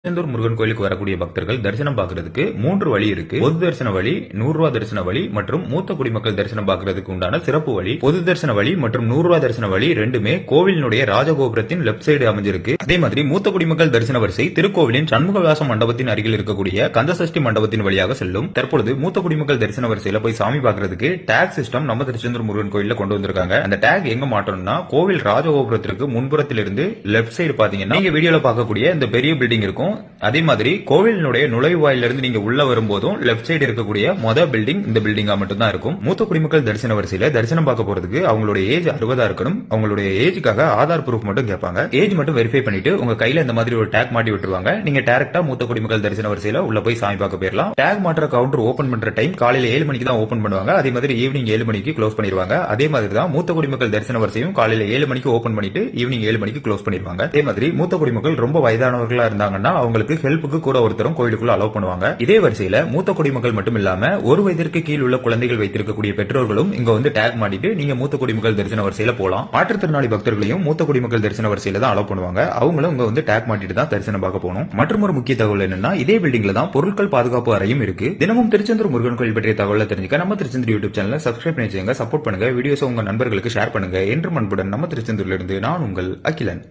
திருச்செந்தூர் முருகன் கோயிலுக்கு வரக்கூடிய பக்தர்கள் தரிசனம் பார்க்கறதுக்கு 3 வழி இருக்கு. பொது தரிசன வழி, 100 ரூபாய் தரிசன வழி மற்றும் மூத்த குடிமக்கள் தரிசனம் பார்க்கறதுக்கு உண்டான சிறப்பு வழி. பொது தரிசன வழி மற்றும் 100 ரூபாய் தரிசன வழி ரெண்டுமே கோவிலினுடைய ராஜகோபுரத்தின் லெப்ட் சைடு அமைஞ்சிருக்கு. அதே மாதிரி மூத்த குடிமக்கள் தரிசன வரிசை திருக்கோவிலின் சண்முகவிலாச மண்டபத்தின் அருகில் இருக்கக்கூடிய கந்தசஷ்டி மண்டபத்தின் வழியாக செல்லும். தற்பொழுது மூத்த குடிமக்கள் தரிசன வரிசையில போய் சாமி பார்க்கறதுக்கு டேக் சிஸ்டம் நம்ம திருச்செந்தூர் முருகன் கோயில்ல கொண்டு வந்திருக்காங்க. அந்த டேக் எங்க மாட்டணும்னா கோவில் ராஜகோபுரத்திற்கு முன்புறத்திலிருந்து லெப்ட் சைடு பாத்தீங்கன்னா நீங்க வீடியோல பார்க்கக்கூடிய இந்த பெரிய பில்டிங் இருக்கும். அதே மாதிரி கோவிலினுடைய நுழைவாயிலிருந்து நீங்க உள்ள வரும்போதும் லெப்ட் சைடு இருக்கக்கூடிய பில்டிங் இந்த பில்டிங்கா மட்டும் தான் இருக்கும். மூத்த குடிமக்கள் தரிசன வரிசையில தரிசனம் பார்க்க போறதுக்கு அவங்களுடைய ஏஜ் 60 இருக்கணும். அவங்களுடைய ஏஜுக்காக ஆதார் ப்ரூஃப் மட்டும் கேட்பாங்க. ஏஜ் மட்டும் வெரிஃபை பண்ணிட்டு உங்க கையில இந்த மாதிரி ஒரு டேக் மாட்டி விட்டுருவாங்க. நீங்க டைரக்டா மூத்த குடிமக்கள் தரிசன வரிசையில உள்ள போய் சாமி பார்க்க போயிடலாம். டேக் மாற்ற கவுண்டர் ஓபன் பண்ற டைம் காலையில 7 மணிக்கு தான் ஓபன் பண்ணுவாங்க. அதே மாதிரி ஈவினிங் 7 மணிக்கு க்ளோஸ் பண்ணிடுவாங்க. அதே மாதிரி தான் மூத்த குடிமக்கள் தரிசன வரிசையும் காலையில 7 மணிக்கு ஓபன் பண்ணிட்டு ஈவினிங் 7 மணிக்கு க்ளோஸ் பண்ணிடுவாங்க. அதே மாதிரி மூத்த குடிமக்கள் ரொம்ப வயதானவர்களா இருந்தாங்கன்னா அவங்களுக்கு ஹெல்ப்புக்கு கூட ஒருத்தரும் கோயிலுக்குள்ள அலோவ் பண்ணுவாங்க. இதே வரிசையில மூத்த குடிமக்கள் மட்டும் இல்லாம ஒரு வயதிற்கு கீழ் உள்ள குழந்தைகள் வைத்திருக்கக்கூடிய பெற்றோர்களும் இங்க வந்து டேக் மாட்டிட்டு நீங்க மூத்த குடிமக்கள் தரிசன வரிசையில போலாம். மாற்றுத்திறனாளி பக்தர்களையும் மூத்த குடிமக்கள் தரிசன வரிசையில தான் அலோவ் பண்ணுவாங்க. அவங்களும் இங்க வந்து டேக் மாட்டிட்டு தான் தரிசனம் பார்க்க போகணும். மற்றும் ஒரு முக்கிய தகவல் என்னன்னா இதே பில்டிங்ல தான் பொருட்கள் பாதுகாப்பு அறையும் இருக்கு. தினமும் திருச்செந்தூர் முருகன் கோயில் பற்றிய தகவலை தெரிஞ்சுக்க நம்ம திருச்செந்தூர் யூடியூப் சேனலை சப்ஸ்கிரைப் பண்ணி வச்சுங்க, சப்போர்ட் பண்ணுங்க, வீடியோஸ் உங்க நண்பர்களுக்கு ஷேர் பண்ணுங்க. என்று அன்புடன் நம்ம திருச்செந்தூர்ல இருந்து நான் உங்கள் அகிலன்.